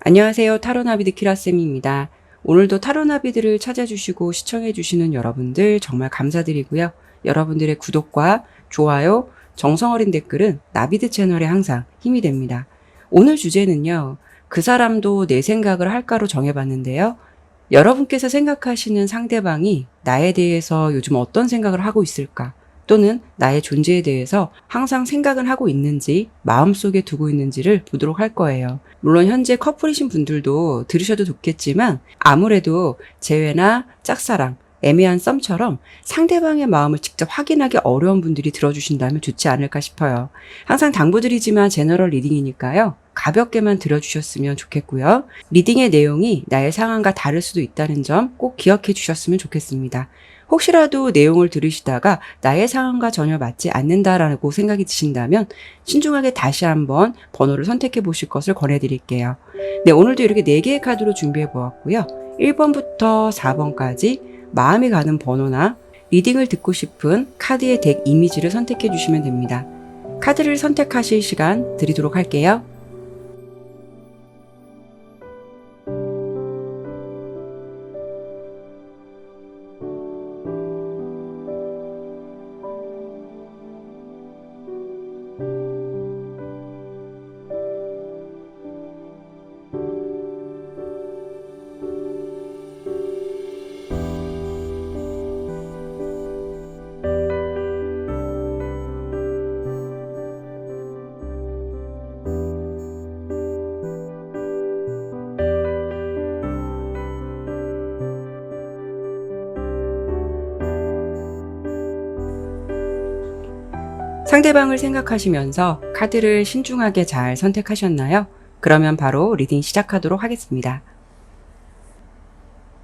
안녕하세요. 타로나비드 키라쌤입니다. 오늘도 타로나비드를 찾아주시고 시청해주시는 여러분들 정말 감사드리고요. 여러분들의 구독과 좋아요, 정성어린 댓글은 나비드 채널에 항상 힘이 됩니다. 오늘 주제는요. 그 사람도 내 생각을 할까로 정해봤는데요. 여러분께서 생각하시는 상대방이 나에 대해서 요즘 어떤 생각을 하고 있을까? 또는 나의 존재에 대해서 항상 생각은 하고 있는지 마음속에 두고 있는지를 보도록 할 거예요. 물론 현재 커플이신 분들도 들으셔도 좋겠지만 아무래도 재회나 짝사랑, 애매한 썸처럼 상대방의 마음을 직접 확인하기 어려운 분들이 들어주신다면 좋지 않을까 싶어요. 항상 당부드리지만 제너럴 리딩이니까요. 가볍게만 들어주셨으면 좋겠고요. 리딩의 내용이 나의 상황과 다를 수도 있다는 점 꼭 기억해 주셨으면 좋겠습니다. 혹시라도 내용을 들으시다가 나의 상황과 전혀 맞지 않는다라고 생각이 드신다면 신중하게 다시 한번 번호를 선택해 보실 것을 권해드릴게요. 네, 오늘도 이렇게 4개의 카드로 준비해 보았고요. 1번부터 4번까지 마음이 가는 번호나 리딩을 듣고 싶은 카드의 덱 이미지를 선택해 주시면 됩니다. 카드를 선택하실 시간 드리도록 할게요. 상대방을 생각하시면서 카드를 신중하게 잘 선택하셨나요? 그러면 바로 리딩 시작하도록 하겠습니다.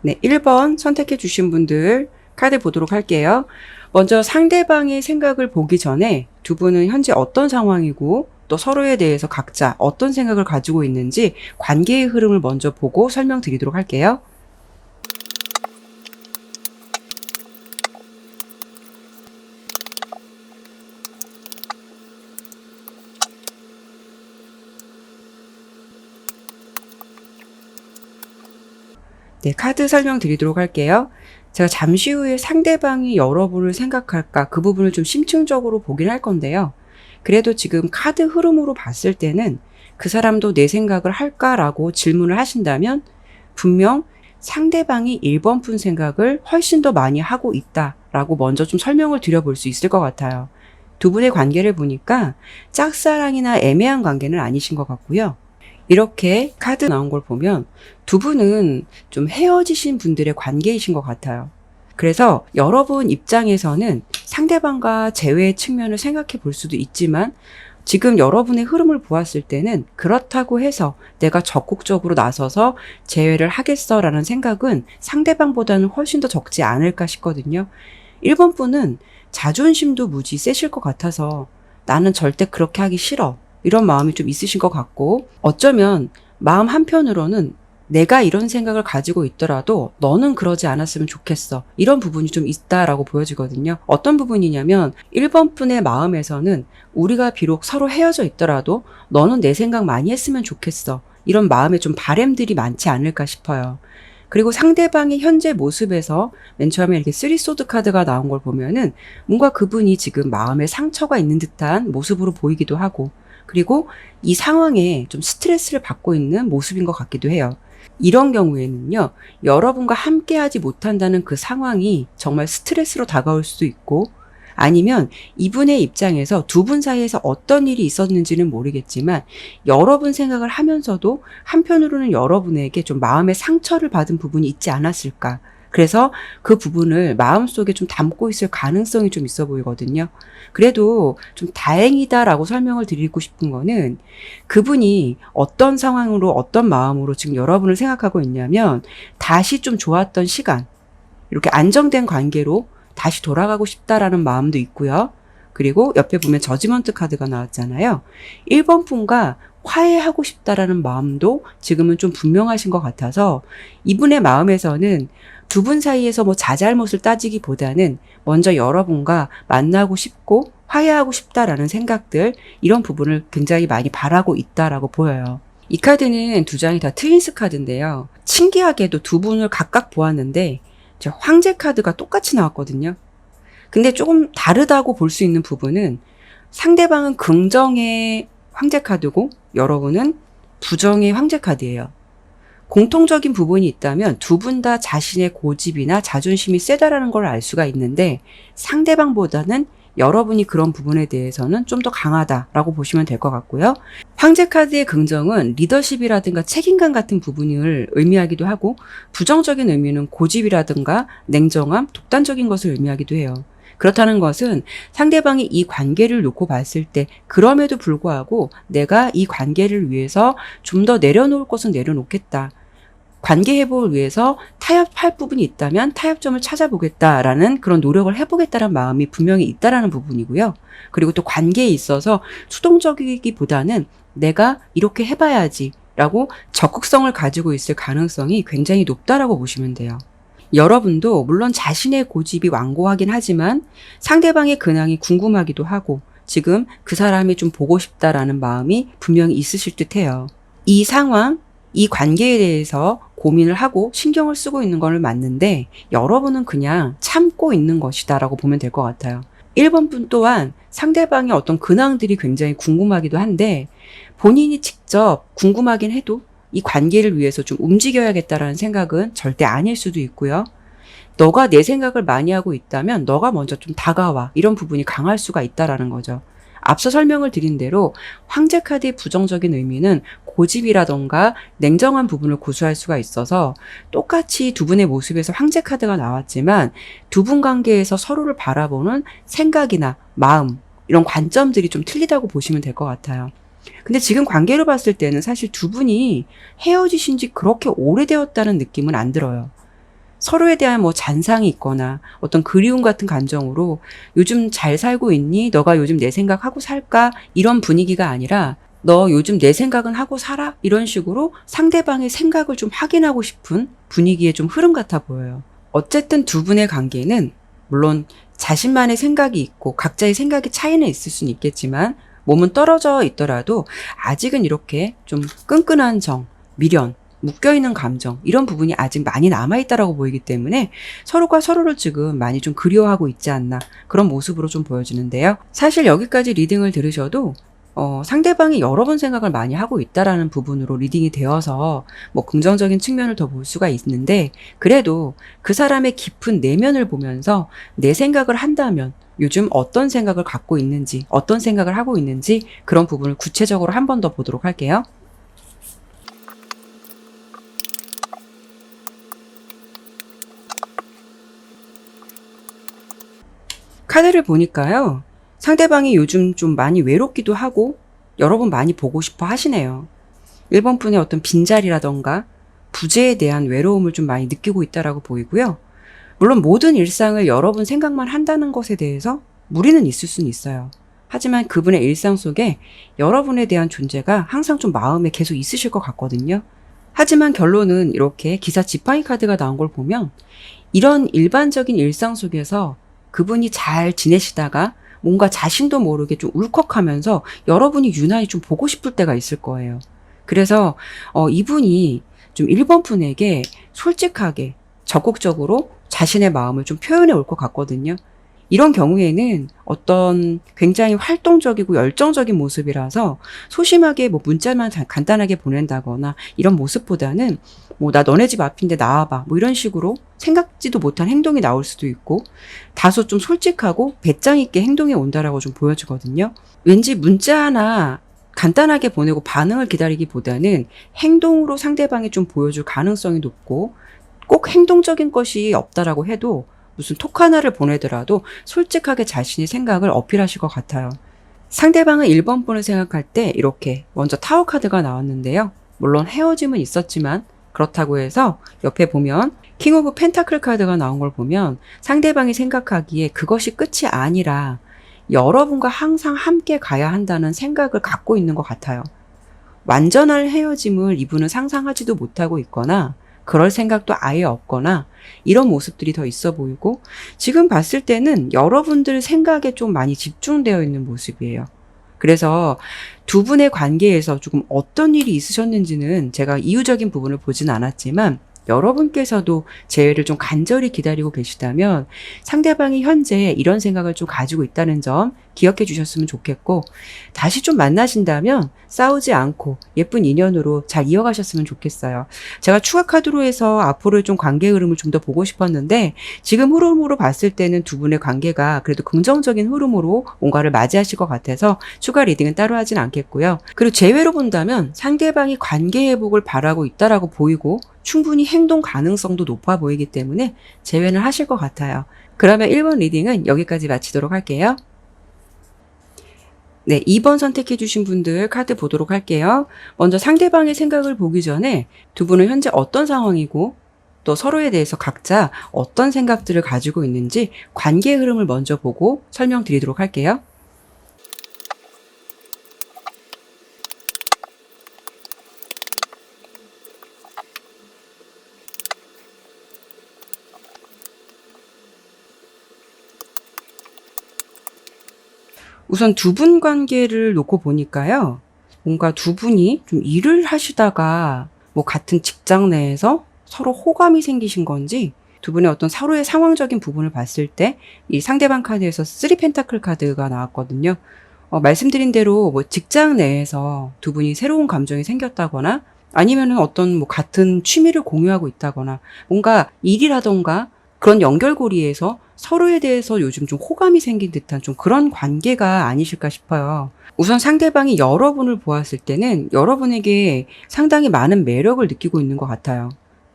네, 1번 선택해 주신 분들 카드 보도록 할게요. 먼저 상대방의 생각을 보기 전에 두 분은 현재 어떤 상황이고 또 서로에 대해서 각자 어떤 생각을 가지고 있는지 관계의 흐름을 먼저 보고 설명드리도록 할게요. 네, 카드 설명드리도록 할게요. 제가 잠시 후에 상대방이 여러분을 생각할까 그 부분을 좀 심층적으로 보긴 할 건데요. 그래도 지금 카드 흐름으로 봤을 때는 그 사람도 내 생각을 할까라고 질문을 하신다면 분명 상대방이 1번 분 생각을 훨씬 더 많이 하고 있다라고 먼저 좀 설명을 드려볼 수 있을 것 같아요. 두 분의 관계를 보니까 짝사랑이나 애매한 관계는 아니신 것 같고요. 이렇게 카드 나온 걸 보면 두 분은 좀 헤어지신 분들의 관계이신 것 같아요. 그래서 여러분 입장에서는 상대방과 재회의 측면을 생각해 볼 수도 있지만 지금 여러분의 흐름을 보았을 때는 그렇다고 해서 내가 적극적으로 나서서 재회를 하겠어라는 생각은 상대방보다는 훨씬 더 적지 않을까 싶거든요. 1번 분은 자존심도 무지 세실 것 같아서 나는 절대 그렇게 하기 싫어. 이런 마음이 좀 있으신 것 같고 어쩌면 마음 한편으로는 내가 이런 생각을 가지고 있더라도 너는 그러지 않았으면 좋겠어. 이런 부분이 좀 있다라고 보여지거든요. 어떤 부분이냐면 1번 분의 마음에서는 우리가 비록 서로 헤어져 있더라도 너는 내 생각 많이 했으면 좋겠어. 이런 마음에 좀 바램들이 많지 않을까 싶어요. 그리고 상대방의 현재 모습에서 맨 처음에 이렇게 3소드 카드가 나온 걸 보면은 뭔가 그분이 지금 마음에 상처가 있는 듯한 모습으로 보이기도 하고 그리고 이 상황에 좀 스트레스를 받고 있는 모습인 것 같기도 해요. 이런 경우에는요, 여러분과 함께 하지 못한다는 그 상황이 정말 스트레스로 다가올 수도 있고, 아니면 이분의 입장에서 두 분 사이에서 어떤 일이 있었는지는 모르겠지만, 여러분 생각을 하면서도 한편으로는 여러분에게 좀 마음의 상처를 받은 부분이 있지 않았을까. 그래서 그 부분을 마음속에 좀 담고 있을 가능성이 좀 있어 보이거든요. 그래도 좀 다행이다라고 설명을 드리고 싶은 거는 그분이 어떤 상황으로 어떤 마음으로 지금 여러분을 생각하고 있냐면 다시 좀 좋았던 시간, 이렇게 안정된 관계로 다시 돌아가고 싶다라는 마음도 있고요. 그리고 옆에 보면 저지먼트 카드가 나왔잖아요. 1번 분과 화해하고 싶다라는 마음도 지금은 좀 분명하신 것 같아서 이분의 마음에서는 두 분 사이에서 뭐 자잘못을 따지기보다는 먼저 여러분과 만나고 싶고 화해하고 싶다라는 생각들, 이런 부분을 굉장히 많이 바라고 있다라고 보여요. 이 카드는 두 장이 다 트윈스 카드인데요. 신기하게도 두 분을 각각 보았는데 저 황제 카드가 똑같이 나왔거든요. 근데 조금 다르다고 볼 수 있는 부분은 상대방은 긍정의 황제 카드고 여러분은 부정의 황제 카드예요. 공통적인 부분이 있다면 두 분 다 자신의 고집이나 자존심이 세다라는 걸 알 수가 있는데 상대방보다는 여러분이 그런 부분에 대해서는 좀 더 강하다라고 보시면 될 것 같고요. 황제 카드의 긍정은 리더십이라든가 책임감 같은 부분을 의미하기도 하고 부정적인 의미는 고집이라든가 냉정함, 독단적인 것을 의미하기도 해요. 그렇다는 것은 상대방이 이 관계를 놓고 봤을 때 그럼에도 불구하고 내가 이 관계를 위해서 좀 더 내려놓을 것은 내려놓겠다. 관계 회복을 위해서 타협할 부분이 있다면 타협점을 찾아보겠다라는 그런 노력을 해보겠다는 마음이 분명히 있다라는 부분이고요. 그리고 또 관계에 있어서 수동적이기보다는 내가 이렇게 해봐야지라고 적극성을 가지고 있을 가능성이 굉장히 높다라고 보시면 돼요. 여러분도 물론 자신의 고집이 완고하긴 하지만 상대방의 근황이 궁금하기도 하고 지금 그 사람이 좀 보고 싶다라는 마음이 분명히 있으실 듯해요. 이 상황, 이 관계에 대해서 고민을 하고 신경을 쓰고 있는 걸 맞는데 여러분은 그냥 참고 있는 것이다 라고 보면 될 것 같아요. 1번 분 또한 상대방의 어떤 근황들이 굉장히 궁금하기도 한데 본인이 직접 궁금하긴 해도 이 관계를 위해서 좀 움직여야겠다라는 생각은 절대 아닐 수도 있고요. 너가 내 생각을 많이 하고 있다면 너가 먼저 좀 다가와 이런 부분이 강할 수가 있다라는 거죠. 앞서 설명을 드린 대로 황제 카드의 부정적인 의미는 고집이라던가 냉정한 부분을 고수할 수가 있어서 똑같이 두 분의 모습에서 황제 카드가 나왔지만 두 분 관계에서 서로를 바라보는 생각이나 마음 이런 관점들이 좀 틀리다고 보시면 될 것 같아요. 근데 지금 관계를 봤을 때는 사실 두 분이 헤어지신 지 그렇게 오래되었다는 느낌은 안 들어요. 서로에 대한 뭐 잔상이 있거나 어떤 그리움 같은 감정으로 요즘 잘 살고 있니? 너가 요즘 내 생각하고 살까? 이런 분위기가 아니라 너 요즘 내 생각은 하고 살아? 이런 식으로 상대방의 생각을 좀 확인하고 싶은 분위기의 좀 흐름 같아 보여요. 어쨌든 두 분의 관계는 물론 자신만의 생각이 있고 각자의 생각의 차이는 있을 수는 있겠지만 몸은 떨어져 있더라도 아직은 이렇게 좀 끈끈한 정, 미련, 묶여있는 감정 이런 부분이 아직 많이 남아있다라고 보이기 때문에 서로가 서로를 지금 많이 좀 그리워하고 있지 않나 그런 모습으로 좀 보여지는데요. 사실 여기까지 리딩을 들으셔도 상대방이 여러 번 생각을 많이 하고 있다라는 부분으로 리딩이 되어서 뭐 긍정적인 측면을 더 볼 수가 있는데 그래도 그 사람의 깊은 내면을 보면서 내 생각을 한다면 요즘 어떤 생각을 갖고 있는지 어떤 생각을 하고 있는지 그런 부분을 구체적으로 한 번 더 보도록 할게요. 카드를 보니까요. 상대방이 요즘 좀 많이 외롭기도 하고 여러분 많이 보고 싶어 하시네요. 1번 분의 어떤 빈자리라던가 부재에 대한 외로움을 좀 많이 느끼고 있다라고 보이고요. 물론 모든 일상을 여러분 생각만 한다는 것에 대해서 무리는 있을 수는 있어요. 하지만 그분의 일상 속에 여러분에 대한 존재가 항상 좀 마음에 계속 있으실 것 같거든요. 하지만 결론은 이렇게 기사 지팡이 카드가 나온 걸 보면 이런 일반적인 일상 속에서 그분이 잘 지내시다가 뭔가 자신도 모르게 좀 울컥하면서 여러분이 유난히 좀 보고 싶을 때가 있을 거예요. 그래서 이분이 좀 1번 분에게 솔직하게 적극적으로 자신의 마음을 좀 표현해 올 것 같거든요. 이런 경우에는 어떤 굉장히 활동적이고 열정적인 모습이라서 소심하게 뭐 문자만 간단하게 보낸다거나 이런 모습보다는 뭐 나 너네 집 앞인데 나와봐 뭐 이런 식으로 생각지도 못한 행동이 나올 수도 있고 다소 좀 솔직하고 배짱 있게 행동해 온다라고 좀 보여지거든요. 왠지 문자 하나 간단하게 보내고 반응을 기다리기보다는 행동으로 상대방이 좀 보여줄 가능성이 높고 꼭 행동적인 것이 없다라고 해도 무슨 톡 하나를 보내더라도 솔직하게 자신의 생각을 어필하실 것 같아요. 상대방은 1번 분을 생각할 때 이렇게 먼저 타워 카드가 나왔는데요. 물론 헤어짐은 있었지만 그렇다고 해서 옆에 보면 킹 오브 펜타클 카드가 나온 걸 보면 상대방이 생각하기에 그것이 끝이 아니라 여러분과 항상 함께 가야 한다는 생각을 갖고 있는 것 같아요. 완전한 헤어짐을 이분은 상상하지도 못하고 있거나 그럴 생각도 아예 없거나 이런 모습들이 더 있어 보이고 지금 봤을 때는 여러분들 생각에 좀 많이 집중되어 있는 모습이에요. 그래서 두 분의 관계에서 조금 어떤 일이 있으셨는지는 제가 이유적인 부분을 보진 않았지만 여러분께서도 재회를 좀 간절히 기다리고 계시다면 상대방이 현재 이런 생각을 좀 가지고 있다는 점 기억해 주셨으면 좋겠고, 다시 좀 만나신다면 싸우지 않고 예쁜 인연으로 잘 이어가셨으면 좋겠어요. 제가 추가 카드로 해서 앞으로의 좀 관계 흐름을 좀 더 보고 싶었는데 지금 흐름으로 봤을 때는 두 분의 관계가 그래도 긍정적인 흐름으로 뭔가를 맞이하실 것 같아서 추가 리딩은 따로 하진 않겠고요. 그리고 재회로 본다면 상대방이 관계 회복을 바라고 있다라고 보이고 충분히 행동 가능성도 높아 보이기 때문에 재회는 하실 것 같아요. 그러면 1번 리딩은 여기까지 마치도록 할게요. 네, 2번 선택해 주신 분들 카드 보도록 할게요. 먼저 상대방의 생각을 보기 전에 두 분은 현재 어떤 상황이고 또 서로에 대해서 각자 어떤 생각들을 가지고 있는지 관계 흐름을 먼저 보고 설명드리도록 할게요. 우선 두 분 관계를 놓고 보니까요. 뭔가 두 분이 좀 일을 하시다가 뭐 같은 직장 내에서 서로 호감이 생기신 건지, 두 분의 어떤 서로의 상황적인 부분을 봤을 때 이 상대방 카드에서 3 펜타클 카드가 나왔거든요. 말씀드린 대로 뭐 직장 내에서 두 분이 새로운 감정이 생겼다거나 아니면은 어떤 뭐 같은 취미를 공유하고 있다거나 뭔가 일이라던가 그런 연결고리에서 서로에 대해서 요즘 좀 호감이 생긴 듯한 좀 그런 관계가 아니실까 싶어요. 우선 상대방이 여러분을 보았을 때는 여러분에게 상당히 많은 매력을 느끼고 있는 것 같아요.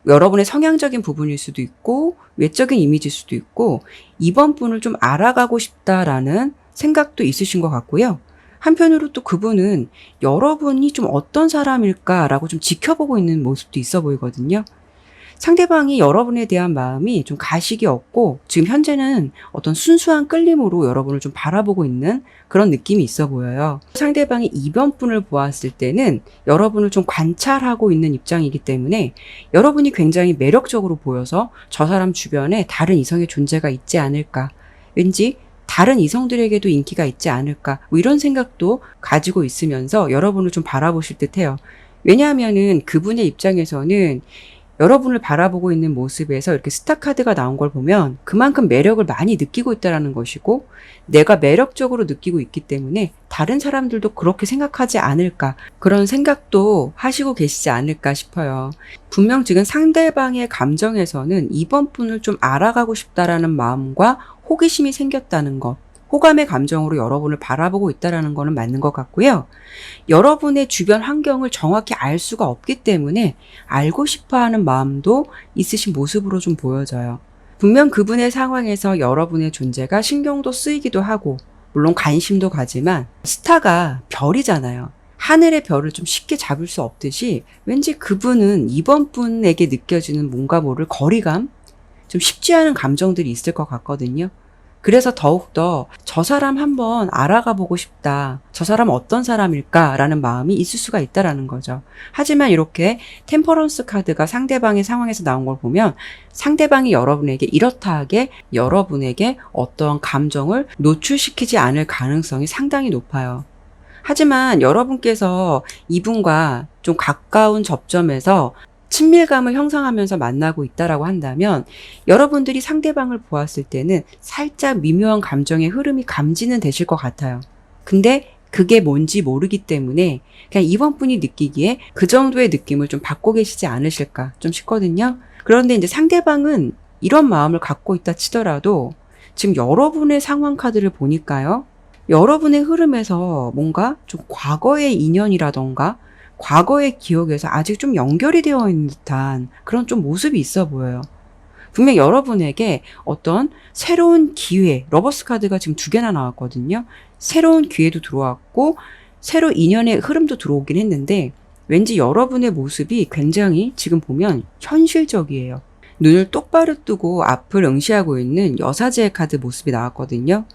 여러분의 성향적인 부분일 수도 있고 외적인 이미지일 수도 있고 이번 분을 좀 알아가고 싶다라는 생각도 있으신 것 같고요. 한편으로 또 그분은 여러분이 좀 어떤 사람일까라고 좀 지켜보고 있는 모습도 있어 보이거든요. 상대방이 여러분에 대한 마음이 좀 가식이 없고 지금 현재는 어떤 순수한 끌림으로 여러분을 좀 바라보고 있는 그런 느낌이 있어 보여요. 상대방이 이번 분을 보았을 때는 여러분을 좀 관찰하고 있는 입장이기 때문에 여러분이 굉장히 매력적으로 보여서 저 사람 주변에 다른 이성의 존재가 있지 않을까, 왠지 다른 이성들에게도 인기가 있지 않을까, 뭐 이런 생각도 가지고 있으면서 여러분을 좀 바라보실 듯해요. 왜냐하면은 그분의 입장에서는 여러분을 바라보고 있는 모습에서 이렇게 스타 카드가 나온 걸 보면 그만큼 매력을 많이 느끼고 있다는 것이고, 내가 매력적으로 느끼고 있기 때문에 다른 사람들도 그렇게 생각하지 않을까, 그런 생각도 하시고 계시지 않을까 싶어요. 분명 지금 상대방의 감정에서는 이번 분을 좀 알아가고 싶다라는 마음과 호기심이 생겼다는 것, 호감의 감정으로 여러분을 바라보고 있다는 거는 맞는 것 같고요. 여러분의 주변 환경을 정확히 알 수가 없기 때문에 알고 싶어하는 마음도 있으신 모습으로 좀 보여져요. 분명 그분의 상황에서 여러분의 존재가 신경도 쓰이기도 하고 물론 관심도 가지만 스타가 별이잖아요. 하늘의 별을 좀 쉽게 잡을 수 없듯이 왠지 그분은 이번 분에게 느껴지는 뭔가 모를 거리감, 좀 쉽지 않은 감정들이 있을 것 같거든요. 그래서 더욱더 저 사람 한번 알아가 보고 싶다, 저 사람 어떤 사람일까라는 마음이 있을 수가 있다라는 거죠. 하지만 이렇게 템퍼런스 카드가 상대방의 상황에서 나온 걸 보면 상대방이 여러분에게 이렇다 하게 여러분에게 어떠한 감정을 노출시키지 않을 가능성이 상당히 높아요. 하지만 여러분께서 이분과 좀 가까운 접점에서 친밀감을 형성하면서 만나고 있다라고 한다면 여러분들이 상대방을 보았을 때는 살짝 미묘한 감정의 흐름이 감지는 되실 것 같아요. 근데 그게 뭔지 모르기 때문에 그냥 이번 분이 느끼기에 그 정도의 느낌을 좀 받고 계시지 않으실까 좀 싶거든요. 그런데 이제 상대방은 이런 마음을 갖고 있다 치더라도 지금 여러분의 상황 카드를 보니까요, 여러분의 흐름에서 뭔가 좀 과거의 인연이라던가 과거의 기억에서 아직 좀 연결이 되어 있는 듯한 그런 좀 모습이 있어 보여요. 분명 여러분에게 어떤 새로운 기회, 러버스 카드가 지금 2개나 나왔거든요. 새로운 기회도 들어왔고 새로 인연의 흐름도 들어오긴 했는데 왠지 여러분의 모습이 굉장히 지금 보면 현실적이에요. 눈을 똑바로 뜨고 앞을 응시하고 있는 여사제의 카드 모습이 나왔거든요.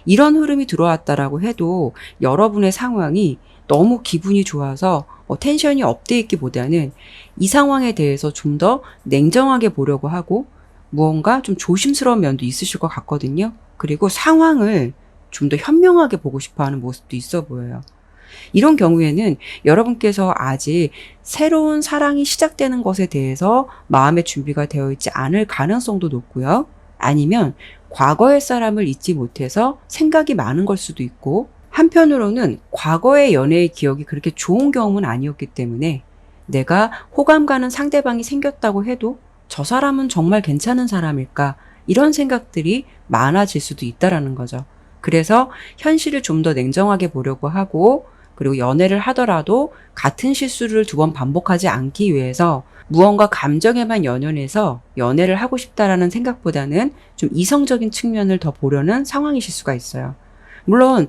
이런 흐름이 들어왔다라고 해도 여러분의 상황이 너무 기분이 좋아서 텐션이 업돼 있기보다는 이 상황에 대해서 좀 더 냉정하게 보려고 하고 무언가 좀 조심스러운 면도 있으실 것 같거든요. 그리고 상황을 좀 더 현명하게 보고 싶어 하는 모습도 있어 보여요. 이런 경우에는 여러분께서 아직 새로운 사랑이 시작되는 것에 대해서 마음의 준비가 되어 있지 않을 가능성도 높고요. 아니면 과거의 사람을 잊지 못해서 생각이 많은 걸 수도 있고, 한편으로는 과거의 연애의 기억이 그렇게 좋은 경험은 아니었기 때문에 내가 호감 가는 상대방이 생겼다고 해도 저 사람은 정말 괜찮은 사람일까? 이런 생각들이 많아질 수도 있다라는 거죠. 그래서 현실을 좀 더 냉정하게 보려고 하고, 그리고 연애를 하더라도 같은 실수를 2번 반복하지 않기 위해서 무언가 감정에만 연연해서 연애를 하고 싶다라는 생각보다는 좀 이성적인 측면을 더 보려는 상황이실 수가 있어요. 물론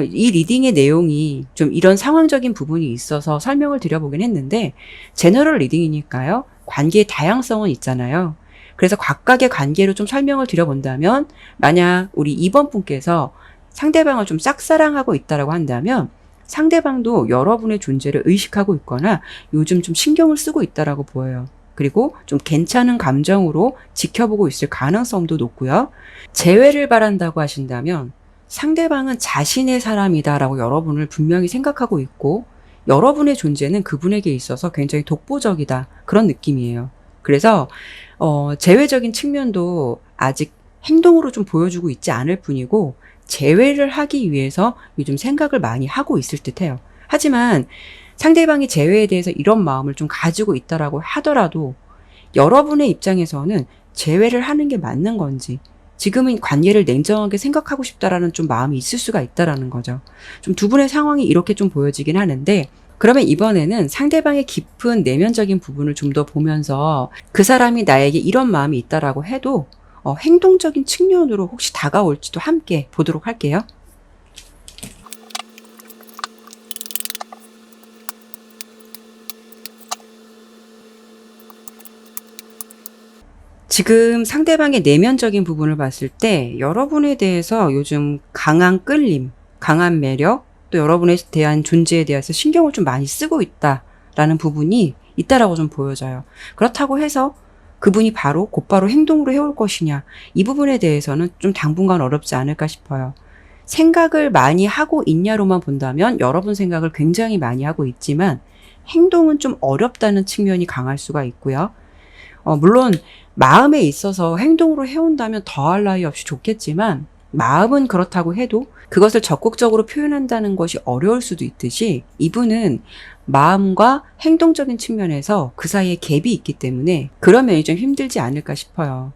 이 리딩의 내용이 좀 이런 상황적인 부분이 있어서 설명을 드려보긴 했는데, 제너럴 리딩이니까요. 관계의 다양성은 있잖아요. 그래서 각각의 관계로 좀 설명을 드려본다면, 만약 우리 2번 분께서 상대방을 좀 짝사랑하고 있다라고 한다면 상대방도 여러분의 존재를 의식하고 있거나 요즘 좀 신경을 쓰고 있다라고 보여요. 그리고 좀 괜찮은 감정으로 지켜보고 있을 가능성도 높고요. 재회를 바란다고 하신다면 상대방은 자신의 사람이다라고 여러분을 분명히 생각하고 있고, 여러분의 존재는 그분에게 있어서 굉장히 독보적이다, 그런 느낌이에요. 그래서 재회적인 측면도 아직 행동으로 좀 보여주고 있지 않을 뿐이고, 재회를 하기 위해서 요즘 생각을 많이 하고 있을 듯해요. 하지만 상대방이 재회에 대해서 이런 마음을 좀 가지고 있다라고 하더라도 여러분의 입장에서는 재회를 하는 게 맞는 건지, 지금은 관계를 냉정하게 생각하고 싶다라는 좀 마음이 있을 수가 있다라는 거죠. 좀 두 분의 상황이 이렇게 좀 보여지긴 하는데, 그러면 이번에는 상대방의 깊은 내면적인 부분을 좀 더 보면서 그 사람이 나에게 이런 마음이 있다라고 해도 행동적인 측면으로 혹시 다가올지도 함께 보도록 할게요. 지금 상대방의 내면적인 부분을 봤을 때 여러분에 대해서 요즘 강한 끌림, 강한 매력, 또 여러분에 대한 존재에 대해서 신경을 좀 많이 쓰고 있다라는 부분이 있다라고 좀 보여져요. 그렇다고 해서 그분이 곧바로 행동으로 해올 것이냐, 이 부분에 대해서는 좀 당분간 어렵지 않을까 싶어요. 생각을 많이 하고 있냐로만 본다면 여러분 생각을 굉장히 많이 하고 있지만 행동은 좀 어렵다는 측면이 강할 수가 있고요. 물론 마음에 있어서 행동으로 해온다면 더할 나위 없이 좋겠지만, 마음은 그렇다고 해도 그것을 적극적으로 표현한다는 것이 어려울 수도 있듯이, 이분은 마음과 행동적인 측면에서 그 사이에 갭이 있기 때문에 그런 면이 좀 힘들지 않을까 싶어요.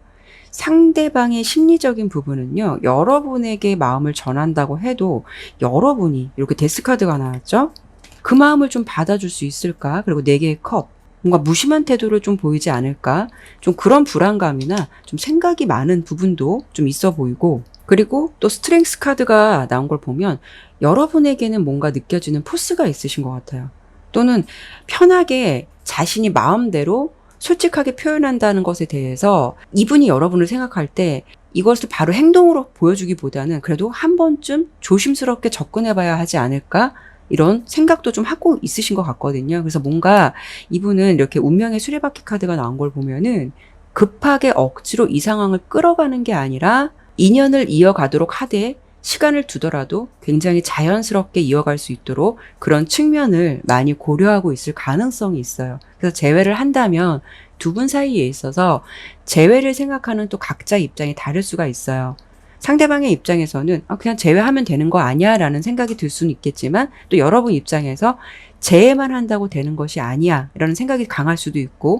상대방의 심리적인 부분은요, 여러분에게 마음을 전한다고 해도 여러분이, 이렇게 데스카드가 나왔죠? 그 마음을 좀 받아줄 수 있을까? 그리고 4개의 컵, 뭔가 무심한 태도를 좀 보이지 않을까? 좀 그런 불안감이나 좀 생각이 많은 부분도 좀 있어 보이고, 그리고 또 스트렝스 카드가 나온 걸 보면 여러분에게는 뭔가 느껴지는 포스가 있으신 것 같아요. 또는 편하게 자신이 마음대로 솔직하게 표현한다는 것에 대해서 이분이 여러분을 생각할 때 이것을 바로 행동으로 보여주기보다는 그래도 한 번쯤 조심스럽게 접근해봐야 하지 않을까? 이런 생각도 좀 하고 있으신 것 같거든요. 그래서 뭔가 이분은 이렇게 운명의 수레바퀴 카드가 나온 걸 보면은 급하게 억지로 이 상황을 끌어가는 게 아니라 인연을 이어가도록 하되 시간을 두더라도 굉장히 자연스럽게 이어갈 수 있도록 그런 측면을 많이 고려하고 있을 가능성이 있어요. 그래서 재회를 한다면 두 분 사이에 있어서 재회를 생각하는 또 각자 입장이 다를 수가 있어요. 상대방의 입장에서는 그냥 재회하면 되는 거 아니야 라는 생각이 들 수는 있겠지만, 또 여러분 입장에서 재회만 한다고 되는 것이 아니야 라는 생각이 강할 수도 있고,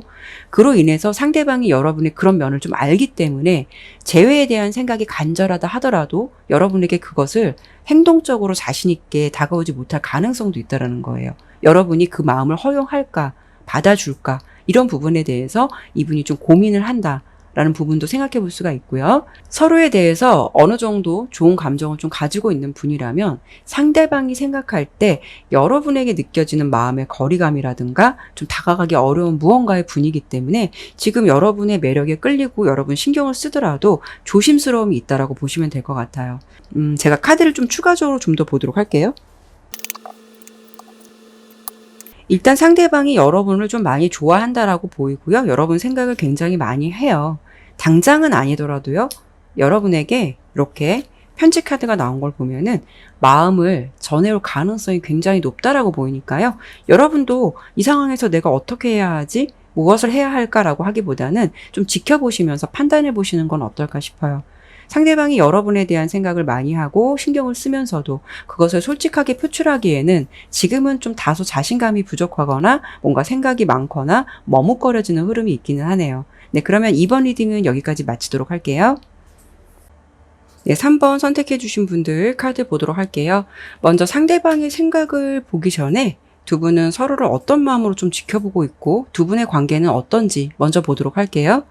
그로 인해서 상대방이 여러분의 그런 면을 좀 알기 때문에 재회에 대한 생각이 간절하다 하더라도 여러분에게 그것을 행동적으로 자신 있게 다가오지 못할 가능성도 있다는 거예요. 여러분이 그 마음을 허용할까, 받아줄까, 이런 부분에 대해서 이분이 좀 고민을 한다 라는 부분도 생각해 볼 수가 있고요. 서로에 대해서 어느 정도 좋은 감정을 좀 가지고 있는 분이라면 상대방이 생각할 때 여러분에게 느껴지는 마음의 거리감이라든가 좀 다가가기 어려운 무언가의 분이기 때문에 지금 여러분의 매력에 끌리고 여러분 신경을 쓰더라도 조심스러움이 있다라고 보시면 될 것 같아요. 제가 카드를 좀 추가적으로 좀 더 보도록 할게요. 일단 상대방이 여러분을 좀 많이 좋아한다라고 보이고요. 여러분 생각을 굉장히 많이 해요. 당장은 아니더라도요, 여러분에게 이렇게 편지 카드가 나온 걸 보면은 마음을 전해올 가능성이 굉장히 높다라고 보이니까요. 여러분도 이 상황에서 내가 어떻게 해야 하지? 무엇을 해야 할까라고 하기보다는 좀 지켜보시면서 판단해 보시는 건 어떨까 싶어요. 상대방이 여러분에 대한 생각을 많이 하고 신경을 쓰면서도 그것을 솔직하게 표출하기에는 지금은 좀 다소 자신감이 부족하거나 뭔가 생각이 많거나 머뭇거려지는 흐름이 있기는 하네요. 네, 그러면 이번 리딩은 여기까지 마치도록 할게요. 네, 3번 선택해 주신 분들 카드 보도록 할게요. 먼저 상대방의 생각을 보기 전에 두 분은 서로를 어떤 마음으로 좀 지켜보고 있고 두 분의 관계는 어떤지 먼저 보도록 할게요.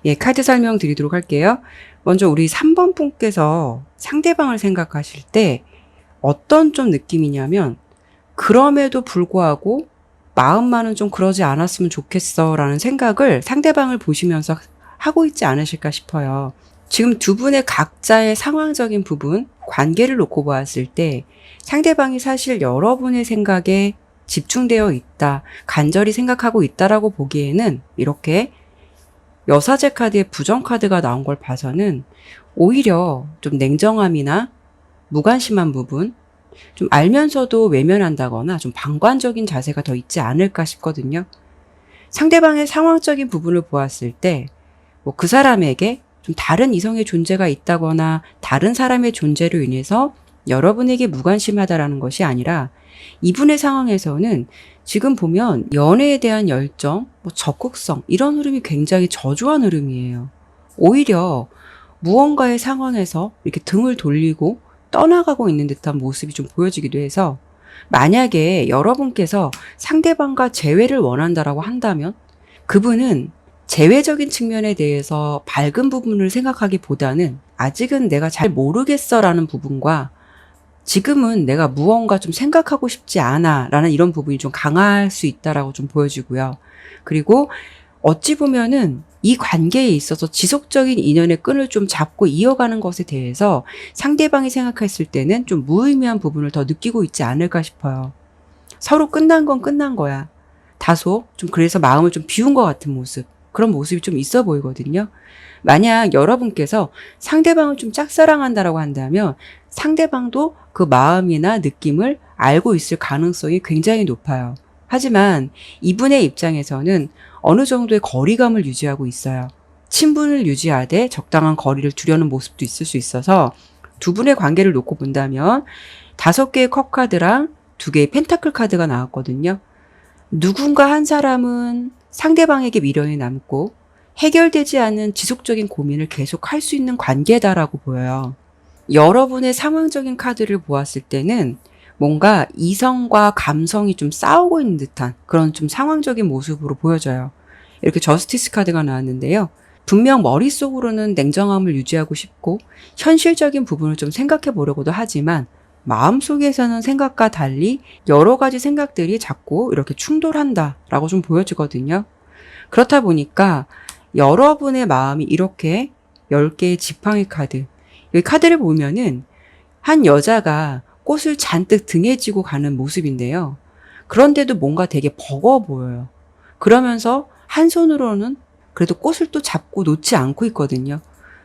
예, 카드 설명 드리도록 할게요. 먼저 우리 3번 분께서 상대방을 생각하실 때 어떤 좀 느낌이냐면 그럼에도 불구하고 마음만은 좀 그러지 않았으면 좋겠어 라는 생각을 상대방을 보시면서 하고 있지 않으실까 싶어요. 지금 두 분의 각자의 상황적인 부분, 관계를 놓고 보았을 때 상대방이 사실 여러분의 생각에 집중되어 있다, 간절히 생각하고 있다라고 보기에는 이렇게 여사제 카드의 부정 카드가 나온 걸 봐서는 오히려 좀 냉정함이나 무관심한 부분, 좀 알면서도 외면한다거나 좀 방관적인 자세가 더 있지 않을까 싶거든요. 상대방의 상황적인 부분을 보았을 때 뭐 그 사람에게 좀 다른 이성의 존재가 있다거나 다른 사람의 존재로 인해서 여러분에게 무관심하다라는 것이 아니라 이분의 상황에서는 지금 보면 연애에 대한 열정, 뭐 적극성 이런 흐름이 굉장히 저조한 흐름이에요. 오히려 무언가의 상황에서 이렇게 등을 돌리고 떠나가고 있는 듯한 모습이 좀 보여지기도 해서 만약에 여러분께서 상대방과 재회를 원한다라고 한다면 그분은 재회적인 측면에 대해서 밝은 부분을 생각하기보다는 아직은 내가 잘 모르겠어라는 부분과 지금은 내가 무언가 좀 생각하고 싶지 않아 라는 이런 부분이 좀 강할 수 있다라고 좀 보여지고요. 그리고 어찌 보면은 이 관계에 있어서 지속적인 인연의 끈을 좀 잡고 이어가는 것에 대해서 상대방이 생각했을 때는 좀 무의미한 부분을 더 느끼고 있지 않을까 싶어요. 서로 끝난 건 끝난 거야. 다소 좀 그래서 마음을 좀 비운 것 같은 모습. 그런 모습이 좀 있어 보이거든요. 만약 여러분께서 상대방을 좀 짝사랑한다라고 한다면 상대방도 그 마음이나 느낌을 알고 있을 가능성이 굉장히 높아요. 하지만 이분의 입장에서는 어느 정도의 거리감을 유지하고 있어요. 친분을 유지하되 적당한 거리를 두려는 모습도 있을 수 있어서 두 분의 관계를 놓고 본다면 5개의 컵 카드랑 2개의 펜타클 카드가 나왔거든요. 누군가 한 사람은 상대방에게 미련이 남고 해결되지 않은 지속적인 고민을 계속 할 수 있는 관계다라고 보여요. 여러분의 상황적인 카드를 보았을 때는 뭔가 이성과 감성이 좀 싸우고 있는 듯한 그런 좀 상황적인 모습으로 보여져요. 이렇게 저스티스 카드가 나왔는데요. 분명 머릿속으로는 냉정함을 유지하고 싶고 현실적인 부분을 좀 생각해 보려고도 하지만 마음속에서는 생각과 달리 여러 가지 생각들이 자꾸 이렇게 충돌한다라고 좀 보여지거든요. 그렇다 보니까 여러분의 마음이 이렇게 10개의 지팡이 카드, 여기 카드를 보면은 한 여자가 꽃을 잔뜩 등에 지고 가는 모습인데요. 그런데도 뭔가 되게 버거워 보여요. 그러면서 한 손으로는 그래도 꽃을 또 잡고 놓지 않고 있거든요.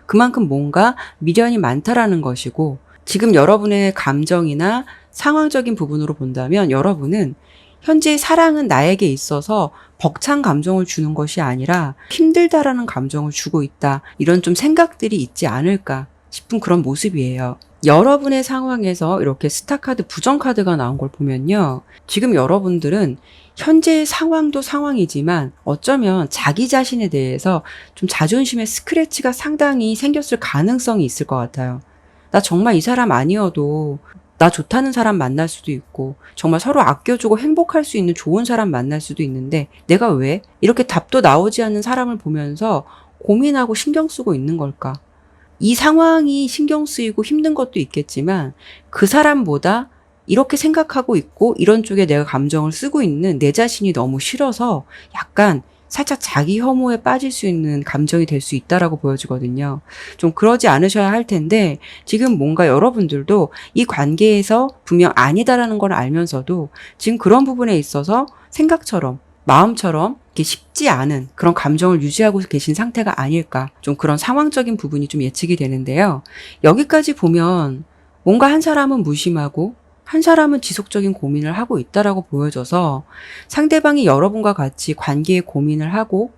그만큼 뭔가 미련이 많다라는 것이고 지금 여러분의 감정이나 상황적인 부분으로 본다면 여러분은 현재 사랑은 나에게 있어서 벅찬 감정을 주는 것이 아니라 힘들다라는 감정을 주고 있다. 이런 좀 생각들이 있지 않을까 싶은 그런 모습이에요. 여러분의 상황에서 이렇게 스타카드 부정카드가 나온 걸 보면요. 지금 여러분들은 현재의 상황도 상황이지만 어쩌면 자기 자신에 대해서 좀 자존심의 스크래치가 상당히 생겼을 가능성이 있을 것 같아요. 나 정말 이 사람 아니어도 나 좋다는 사람 만날 수도 있고 정말 서로 아껴주고 행복할 수 있는 좋은 사람 만날 수도 있는데 내가 왜 이렇게 답도 나오지 않는 사람을 보면서 고민하고 신경 쓰고 있는 걸까? 이 상황이 신경 쓰이고 힘든 것도 있겠지만 그 사람보다 이렇게 생각하고 있고 이런 쪽에 내가 감정을 쓰고 있는 내 자신이 너무 싫어서 약간 살짝 자기 혐오에 빠질 수 있는 감정이 될 수 있다라고 보여지거든요. 좀 그러지 않으셔야 할 텐데 지금 뭔가 여러분들도 이 관계에서 분명 아니다라는 걸 알면서도 지금 그런 부분에 있어서 생각처럼 마음처럼 이게 쉽지 않은 그런 감정을 유지하고 계신 상태가 아닐까, 좀 그런 상황적인 부분이 좀 예측이 되는데요. 여기까지 보면 뭔가 한 사람은 무심하고 한 사람은 지속적인 고민을 하고 있다라고 보여져서 상대방이 여러분과 같이 관계에 고민을 하고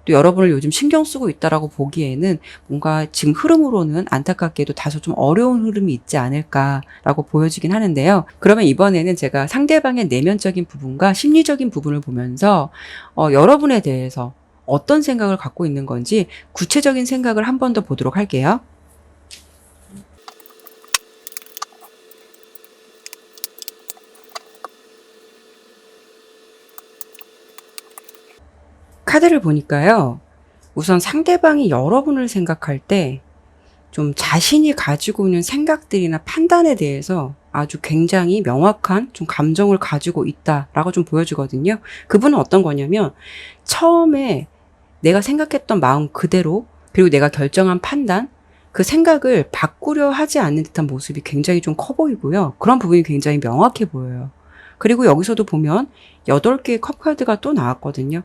또 여러분을 요즘 신경 쓰고 있다라고 보기에는 뭔가 지금 흐름으로는 안타깝게도 다소 좀 어려운 흐름이 있지 않을까라고 보여지긴 하는데요. 그러면 이번에는 제가 상대방의 내면적인 부분과 심리적인 부분을 보면서 여러분에 대해서 어떤 생각을 갖고 있는 건지 구체적인 생각을 한 번 더 보도록 할게요. 카드를 보니까요. 우선 상대방이 여러분을 생각할 때 좀 자신이 가지고 있는 생각들이나 판단에 대해서 아주 굉장히 명확한 좀 감정을 가지고 있다라고 좀 보여지거든요. 그분은 어떤 거냐면 처음에 내가 생각했던 마음 그대로, 그리고 내가 결정한 판단, 그 생각을 바꾸려 하지 않는 듯한 모습이 굉장히 좀 커 보이고요. 그런 부분이 굉장히 명확해 보여요. 그리고 여기서도 보면 8개의 컵 카드가 또 나왔거든요.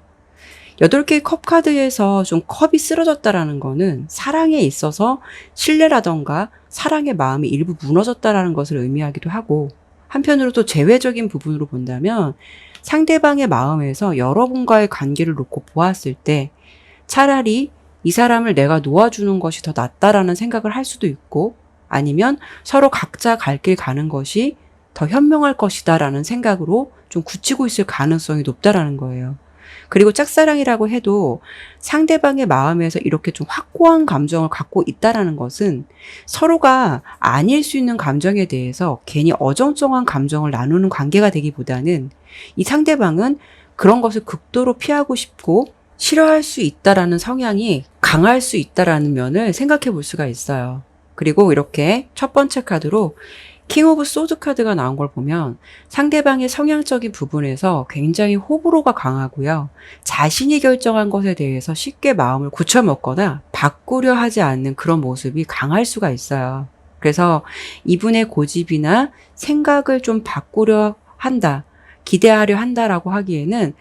8개의 컵 카드에서 좀 컵이 쓰러졌다라는 거는 사랑에 있어서 신뢰라던가 사랑의 마음이 일부 무너졌다라는 것을 의미하기도 하고, 한편으로 또 재회적인 부분으로 본다면 상대방의 마음에서 여러분과의 관계를 놓고 보았을 때 차라리 이 사람을 내가 놓아주는 것이 더 낫다라는 생각을 할 수도 있고, 아니면 서로 각자 갈 길 가는 것이 더 현명할 것이다라는 생각으로 좀 굳히고 있을 가능성이 높다라는 거예요. 그리고 짝사랑이라고 해도 상대방의 마음에서 이렇게 좀 확고한 감정을 갖고 있다라는 것은 서로가 아닐 수 있는 감정에 대해서 괜히 어정쩡한 감정을 나누는 관계가 되기보다는 이 상대방은 그런 것을 극도로 피하고 싶고 싫어할 수 있다라는 성향이 강할 수 있다라는 면을 생각해 볼 수가 있어요. 그리고 이렇게 첫 번째 카드로 킹 오브 소드 카드가 나온 걸 보면 상대방의 성향적인 부분에서 굉장히 호불호가 강하고요. 자신이 결정한 것에 대해서 쉽게 마음을 굳혀먹거나 바꾸려 하지 않는 그런 모습이 강할 수가 있어요. 그래서 이분의 고집이나 생각을 좀 바꾸려 한다, 기대하려 한다라고 하기에는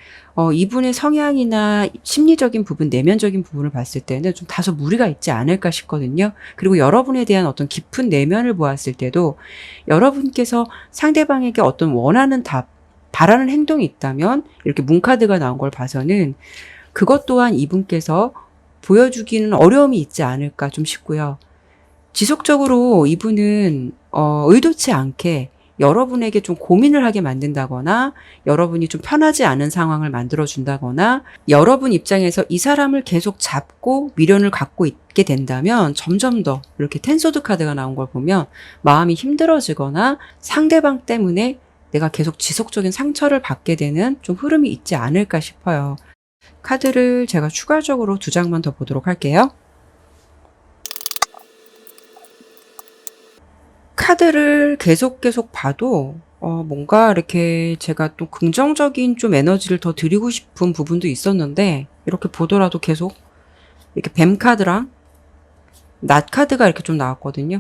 이분의 성향이나 심리적인 부분, 내면적인 부분을 봤을 때는 좀 다소 무리가 있지 않을까 싶거든요. 그리고 여러분에 대한 어떤 깊은 내면을 보았을 때도 여러분께서 상대방에게 어떤 원하는 답, 바라는 행동이 있다면 이렇게 문카드가 나온 걸 봐서는 그것 또한 이분께서 보여주기는 어려움이 있지 않을까 좀 싶고요. 지속적으로 이분은 의도치 않게 여러분에게 좀 고민을 하게 만든다거나 여러분이 좀 편하지 않은 상황을 만들어준다거나 여러분 입장에서 이 사람을 계속 잡고 미련을 갖고 있게 된다면 점점 더 이렇게 텐소드 카드가 나온 걸 보면 마음이 힘들어지거나 상대방 때문에 내가 계속 지속적인 상처를 받게 되는 좀 흐름이 있지 않을까 싶어요. 카드를 제가 추가적으로 2장만 더 보도록 할게요. 카드를 계속 봐도 뭔가 이렇게 제가 또 긍정적인 좀 에너지를 더 드리고 싶은 부분도 있었는데 이렇게 보더라도 계속 이렇게 뱀 카드랑 낫 카드가 이렇게 좀 나왔거든요.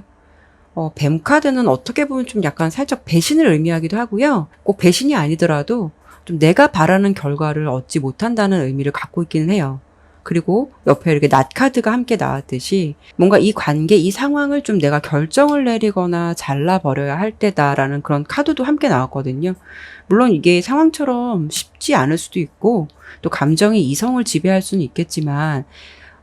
뱀 카드는 어떻게 보면 좀 약간 살짝 배신을 의미하기도 하고요. 꼭 배신이 아니더라도 좀 내가 바라는 결과를 얻지 못한다는 의미를 갖고 있기는 해요. 그리고 옆에 이렇게 낫 카드가 함께 나왔듯이 뭔가 이 관계, 이 상황을 좀 내가 결정을 내리거나 잘라버려야 할 때다라는 그런 카드도 함께 나왔거든요. 물론 이게 상황처럼 쉽지 않을 수도 있고 또 감정이 이성을 지배할 수는 있겠지만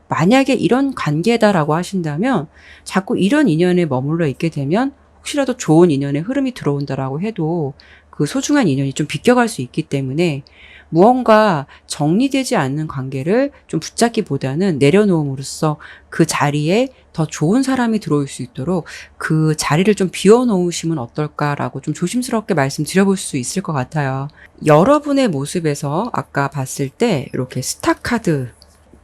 만약에 이런 관계다라고 하신다면 자꾸 이런 인연에 머물러 있게 되면 혹시라도 좋은 인연의 흐름이 들어온다라고 해도 그 소중한 인연이 좀 비껴갈 수 있기 때문에 무언가 정리되지 않는 관계를 좀 붙잡기보다는 내려놓음으로써 그 자리에 더 좋은 사람이 들어올 수 있도록 그 자리를 좀 비워놓으시면 어떨까라고 좀 조심스럽게 말씀드려볼 수 있을 것 같아요. 여러분의 모습에서 아까 봤을 때 이렇게 스타 카드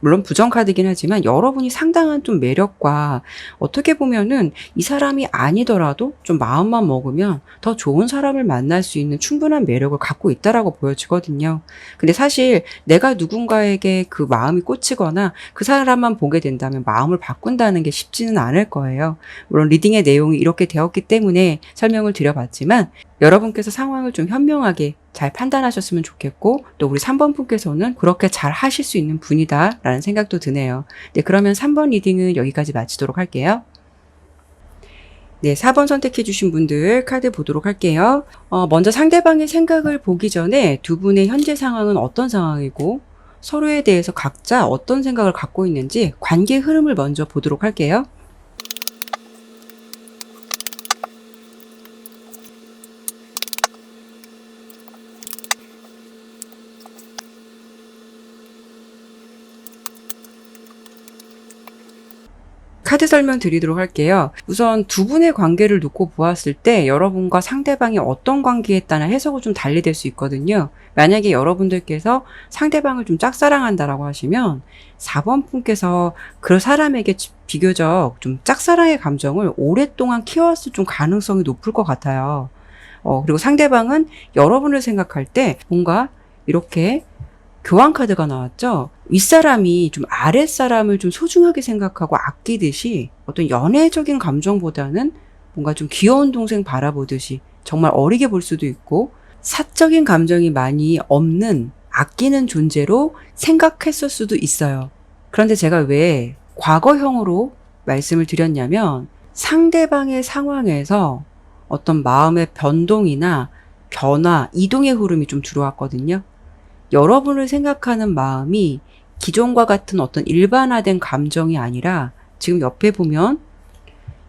물론 부정 카드긴 하지만 여러분이 상당한 좀 매력과 어떻게 보면은 이 사람이 아니더라도 좀 마음만 먹으면 더 좋은 사람을 만날 수 있는 충분한 매력을 갖고 있다라고 보여지거든요. 근데 사실 내가 누군가에게 그 마음이 꽂히거나 그 사람만 보게 된다면 마음을 바꾼다는 게 쉽지는 않을 거예요. 물론 리딩의 내용이 이렇게 되었기 때문에 설명을 드려봤지만 여러분께서 상황을 좀 현명하게 잘 판단하셨으면 좋겠고, 또 우리 3번 분께서는 그렇게 잘 하실 수 있는 분이다 라는 생각도 드네요. 네, 그러면 3번 리딩은 여기까지 마치도록 할게요. 네, 4번 선택해 주신 분들 카드 보도록 할게요. 먼저 상대방의 생각을 보기 전에 두 분의 현재 상황은 어떤 상황이고 서로에 대해서 각자 어떤 생각을 갖고 있는지 관계 흐름을 먼저 보도록 할게요. 카드 설명 드리도록 할게요. 우선 두 분의 관계를 놓고 보았을 때 여러분과 상대방이 어떤 관계에 따라 해석은 좀 달리될 수 있거든요. 만약에 여러분들께서 상대방을 좀 짝사랑한다라고 하시면 4번 분께서 그 사람에게 비교적 좀 짝사랑의 감정을 오랫동안 키워왔을 좀 가능성이 높을 것 같아요. 그리고 상대방은 여러분을 생각할 때 뭔가 이렇게 교환 카드가 나왔죠. 윗사람이 좀 아랫사람을 좀 소중하게 생각하고 아끼듯이 어떤 연애적인 감정보다는 뭔가 좀 귀여운 동생 바라보듯이 정말 어리게 볼 수도 있고 사적인 감정이 많이 없는 아끼는 존재로 생각했을 수도 있어요. 그런데 제가 왜 과거형으로 말씀을 드렸냐면 상대방의 상황에서 어떤 마음의 변동이나 변화, 이동의 흐름이 좀 들어왔거든요. 여러분을 생각하는 마음이 기존과 같은 어떤 일반화된 감정이 아니라 지금 옆에 보면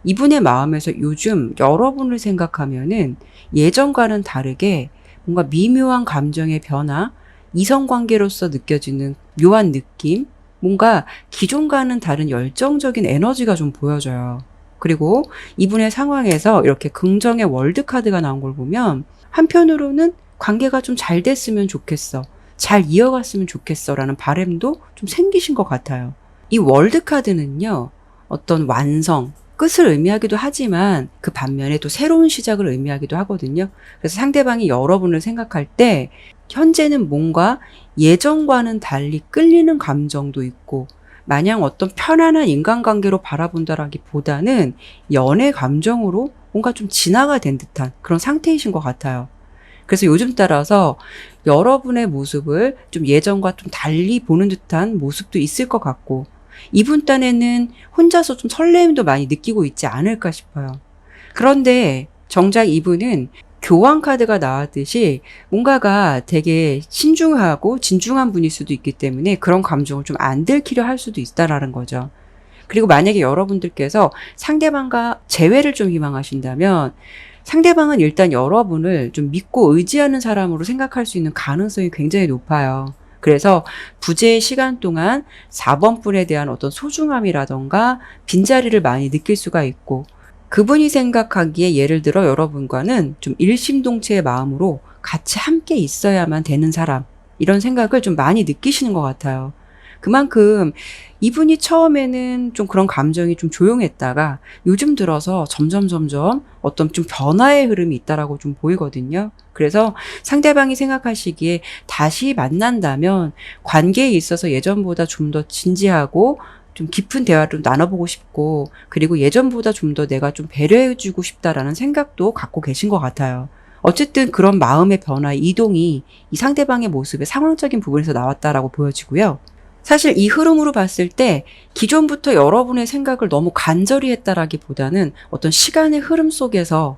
이분의 마음에서 요즘 여러분을 생각하면은 예전과는 다르게 뭔가 미묘한 감정의 변화, 이성관계로서 느껴지는 묘한 느낌, 뭔가 기존과는 다른 열정적인 에너지가 좀 보여져요. 그리고 이분의 상황에서 이렇게 긍정의 월드카드가 나온 걸 보면 한편으로는 관계가 좀 잘 됐으면 좋겠어. 잘 이어갔으면 좋겠어 라는 바람도 좀 생기신 것 같아요. 이 월드카드는요, 어떤 완성, 끝을 의미하기도 하지만 그 반면에 또 새로운 시작을 의미하기도 하거든요. 그래서 상대방이 여러분을 생각할 때 현재는 뭔가 예전과는 달리 끌리는 감정도 있고 마냥 어떤 편안한 인간관계로 바라본다라기보다는 연애 감정으로 뭔가 좀 진화가 된 듯한 그런 상태이신 것 같아요. 그래서 요즘 따라서 여러분의 모습을 좀 예전과 좀 달리 보는 듯한 모습도 있을 것 같고 이분 딴에는 혼자서 좀 설레임도 많이 느끼고 있지 않을까 싶어요. 그런데 정작 이분은 교환 카드가 나왔듯이 뭔가가 되게 신중하고 진중한 분일 수도 있기 때문에 그런 감정을 좀 안 들키려 할 수도 있다라는 거죠. 그리고 만약에 여러분들께서 상대방과 재회를 좀 희망하신다면 상대방은 일단 여러분을 좀 믿고 의지하는 사람으로 생각할 수 있는 가능성이 굉장히 높아요. 그래서 부재의 시간 동안 4번 분에 대한 어떤 소중함이라던가 빈자리를 많이 느낄 수가 있고 그분이 생각하기에 예를 들어 여러분과는 좀 일심동체의 마음으로 같이 함께 있어야만 되는 사람 이런 생각을 좀 많이 느끼시는 것 같아요. 그만큼 이분이 처음에는 좀 그런 감정이 좀 조용했다가 요즘 들어서 점점 어떤 좀 변화의 흐름이 있다라고 좀 보이거든요. 그래서 상대방이 생각하시기에 다시 만난다면 관계에 있어서 예전보다 좀 더 진지하고 좀 깊은 대화를 나눠보고 싶고 그리고 예전보다 좀 더 내가 좀 배려해주고 싶다라는 생각도 갖고 계신 것 같아요. 어쨌든 그런 마음의 변화, 이동이 이 상대방의 모습의 상황적인 부분에서 나왔다라고 보여지고요. 사실 이 흐름으로 봤을 때 기존부터 여러분의 생각을 너무 간절히 했다라기보다는 어떤 시간의 흐름 속에서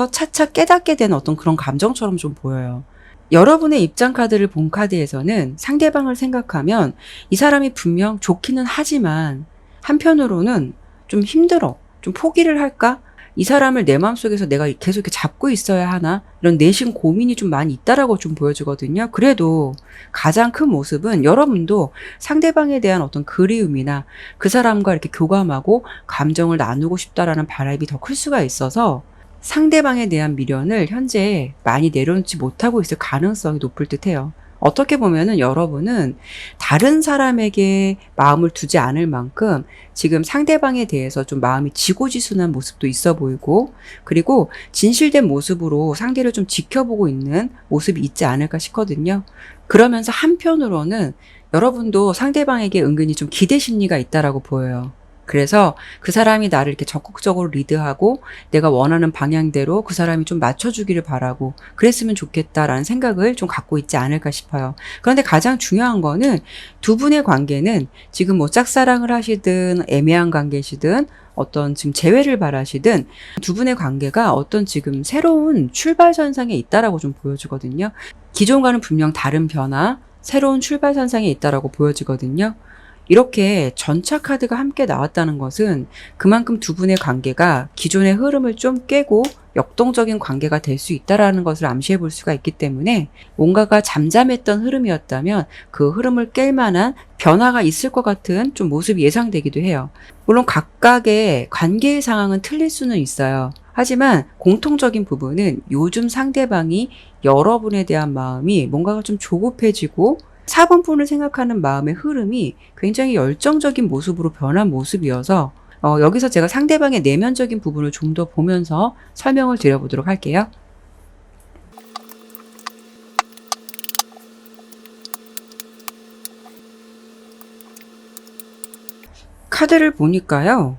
차차 깨닫게 되는 어떤 그런 감정처럼 좀 보여요. 여러분의 입장 카드를 본 카드에서는 상대방을 생각하면 이 사람이 분명 좋기는 하지만 한편으로는 좀 힘들어. 좀 포기를 할까? 이 사람을 내 마음속에서 내가 계속 이렇게 잡고 있어야 하나? 이런 내심 고민이 좀 많이 있다라고 좀 보여지거든요. 그래도 가장 큰 모습은 여러분도 상대방에 대한 어떤 그리움이나 그 사람과 이렇게 교감하고 감정을 나누고 싶다라는 바람이 더 클 수가 있어서 상대방에 대한 미련을 현재 많이 내려놓지 못하고 있을 가능성이 높을 듯해요. 어떻게 보면은 여러분은 다른 사람에게 마음을 두지 않을 만큼 지금 상대방에 대해서 좀 마음이 지고지순한 모습도 있어 보이고, 그리고 진실된 모습으로 상대를 좀 지켜보고 있는 모습이 있지 않을까 싶거든요. 그러면서 한편으로는 여러분도 상대방에게 은근히 좀 기대 심리가 있다라고 보여요. 그래서 그 사람이 나를 이렇게 적극적으로 리드하고 내가 원하는 방향대로 그 사람이 좀 맞춰주기를 바라고 그랬으면 좋겠다라는 생각을 좀 갖고 있지 않을까 싶어요. 그런데 가장 중요한 거는 두 분의 관계는 지금 뭐 짝사랑을 하시든 애매한 관계시든 어떤 지금 재회를 바라시든 두 분의 관계가 어떤 지금 새로운 출발선상에 있다라고 좀 보여주거든요. 기존과는 분명 다른 변화, 새로운 출발선상에 있다라고 보여지거든요. 이렇게 전차 카드가 함께 나왔다는 것은 그만큼 두 분의 관계가 기존의 흐름을 좀 깨고 역동적인 관계가 될 수 있다라는 것을 암시해 볼 수가 있기 때문에 뭔가가 잠잠했던 흐름이었다면 그 흐름을 깰 만한 변화가 있을 것 같은 좀 모습이 예상되기도 해요. 물론 각각의 관계의 상황은 틀릴 수는 있어요. 하지만 공통적인 부분은 요즘 상대방이 여러분에 대한 마음이 뭔가가 좀 조급해지고 4번 분을 생각하는 마음의 흐름이 굉장히 열정적인 모습으로 변한 모습이어서 여기서 제가 상대방의 내면적인 부분을 좀 더 보면서 설명을 드려보도록 할게요. 카드를 보니까요.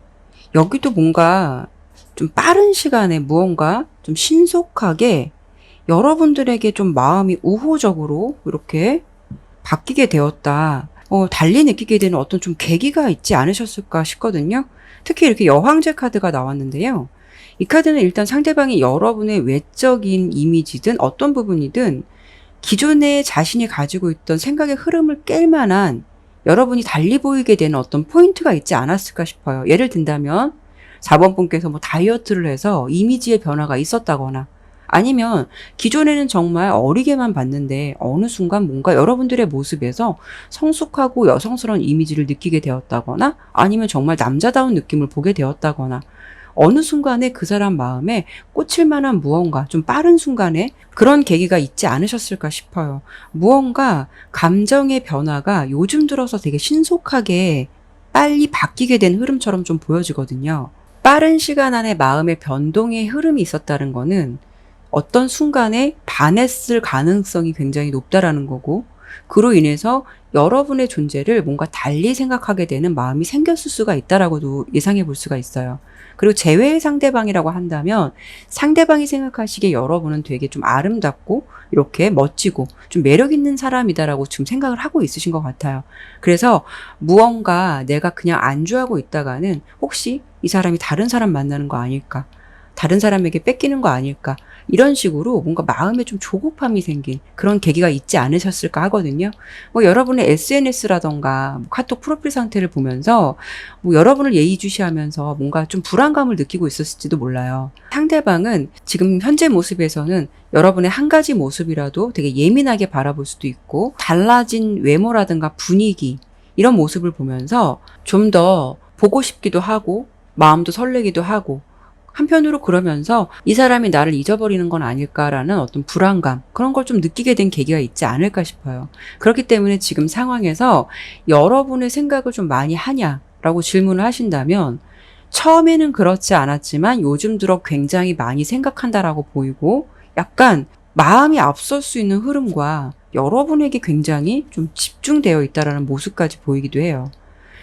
여기도 뭔가 좀 빠른 시간에 무언가 좀 신속하게 여러분들에게 좀 마음이 우호적으로 이렇게 바뀌게 되었다. 달리 느끼게 되는 어떤 좀 계기가 있지 않으셨을까 싶거든요. 특히 이렇게 여황제 카드가 나왔는데요. 이 카드는 일단 상대방이 여러분의 외적인 이미지든 어떤 부분이든 기존에 자신이 가지고 있던 생각의 흐름을 깰 만한 여러분이 달리 보이게 되는 어떤 포인트가 있지 않았을까 싶어요. 예를 든다면 4번 분께서 뭐 다이어트를 해서 이미지의 변화가 있었다거나 아니면 기존에는 정말 어리게만 봤는데 어느 순간 뭔가 여러분들의 모습에서 성숙하고 여성스러운 이미지를 느끼게 되었다거나 아니면 정말 남자다운 느낌을 보게 되었다거나 어느 순간에 그 사람 마음에 꽂힐 만한 무언가 좀 빠른 순간에 그런 계기가 있지 않으셨을까 싶어요. 무언가 감정의 변화가 요즘 들어서 되게 신속하게 빨리 바뀌게 된 흐름처럼 좀 보여지거든요. 빠른 시간 안에 마음의 변동의 흐름이 있었다는 거는 어떤 순간에 반했을 가능성이 굉장히 높다라는 거고 그로 인해서 여러분의 존재를 뭔가 달리 생각하게 되는 마음이 생겼을 수가 있다라고도 예상해 볼 수가 있어요. 그리고 재회의 상대방이라고 한다면 상대방이 생각하시기에 여러분은 되게 좀 아름답고 이렇게 멋지고 좀 매력 있는 사람이다라고 지금 생각을 하고 있으신 것 같아요. 그래서 무언가 내가 그냥 안주하고 있다가는 혹시 이 사람이 다른 사람 만나는 거 아닐까? 다른 사람에게 뺏기는 거 아닐까? 이런 식으로 뭔가 마음에 좀 조급함이 생긴 그런 계기가 있지 않으셨을까 하거든요. 뭐 여러분의 SNS라던가 뭐 카톡 프로필 상태를 보면서 뭐 여러분을 예의주시하면서 뭔가 좀 불안감을 느끼고 있었을지도 몰라요. 상대방은 지금 현재 모습에서는 여러분의 한 가지 모습이라도 되게 예민하게 바라볼 수도 있고 달라진 외모라든가 분위기 이런 모습을 보면서 좀 더 보고 싶기도 하고 마음도 설레기도 하고 한편으로 그러면서 이 사람이 나를 잊어버리는 건 아닐까라는 어떤 불안감 그런 걸 좀 느끼게 된 계기가 있지 않을까 싶어요. 그렇기 때문에 지금 상황에서 여러분의 생각을 좀 많이 하냐라고 질문을 하신다면 처음에는 그렇지 않았지만 요즘 들어 굉장히 많이 생각한다라고 보이고 약간 마음이 앞설 수 있는 흐름과 여러분에게 굉장히 좀 집중되어 있다라는 모습까지 보이기도 해요.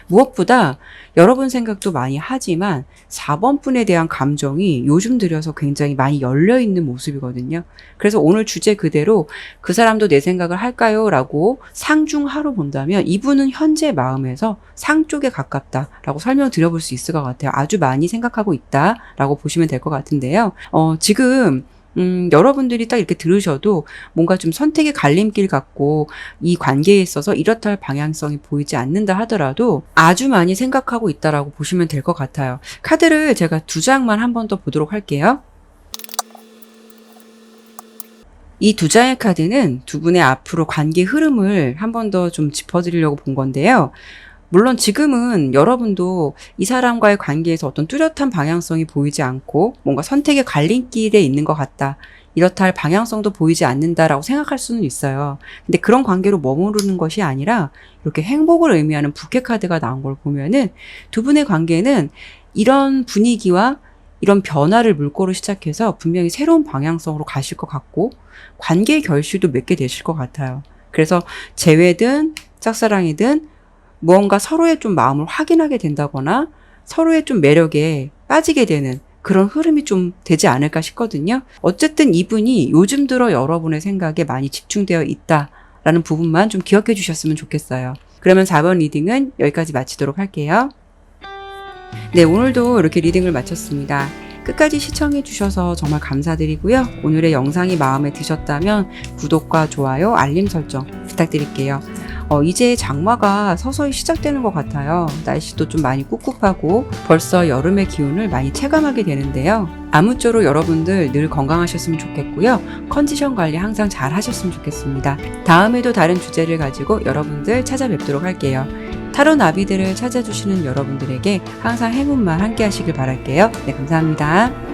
무엇보다 여러분 생각도 많이 하지만 4번 분에 대한 감정이 요즘 들여서 굉장히 많이 열려있는 모습이거든요. 그래서 오늘 주제 그대로 그 사람도 내 생각을 할까요? 라고 상중하로 본다면 이분은 현재 마음에서 상 쪽에 가깝다라고 설명드려볼 수 있을 것 같아요. 아주 많이 생각하고 있다라고 보시면 될 것 같은데요. 지금 여러분들이 딱 이렇게 들으셔도 뭔가 좀 선택의 갈림길 같고 이 관계에 있어서 이렇다 할 방향성이 보이지 않는다 하더라도 아주 많이 생각하고 있다라고 보시면 될 것 같아요. 카드를 제가 2장만 한 번 더 보도록 할게요. 이 2장의 카드는 두 분의 앞으로 관계 흐름을 한 번 더 좀 짚어드리려고 본 건데요. 물론 지금은 여러분도 이 사람과의 관계에서 어떤 뚜렷한 방향성이 보이지 않고 뭔가 선택의 갈림길에 있는 것 같다. 이렇다 할 방향성도 보이지 않는다라고 생각할 수는 있어요. 근데 그런 관계로 머무르는 것이 아니라 이렇게 행복을 의미하는 부캐 카드가 나온 걸 보면은 두 분의 관계는 이런 분위기와 이런 변화를 물꼬로 시작해서 분명히 새로운 방향성으로 가실 것 같고 관계의 결실도 맺게 되실 것 같아요. 그래서 재회든 짝사랑이든 무언가 서로의 좀 마음을 확인하게 된다거나 서로의 좀 매력에 빠지게 되는 그런 흐름이 좀 되지 않을까 싶거든요. 어쨌든 이분이 요즘 들어 여러분의 생각에 많이 집중되어 있다라는 부분만 좀 기억해 주셨으면 좋겠어요. 그러면 4번 리딩은 여기까지 마치도록 할게요. 네, 오늘도 이렇게 리딩을 마쳤습니다. 끝까지 시청해 주셔서 정말 감사드리고요. 오늘의 영상이 마음에 드셨다면 구독과 좋아요, 알림 설정 부탁드릴게요. 이제 장마가 서서히 시작되는 것 같아요. 날씨도 좀 많이 꿉꿉하고 벌써 여름의 기운을 많이 체감하게 되는데요. 아무쪼록 여러분들 늘 건강하셨으면 좋겠고요. 컨디션 관리 항상 잘 하셨으면 좋겠습니다. 다음에도 다른 주제를 가지고 여러분들 찾아뵙도록 할게요. 타로 나비들을 찾아주시는 여러분들에게 항상 행운만 함께 하시길 바랄게요. 네, 감사합니다.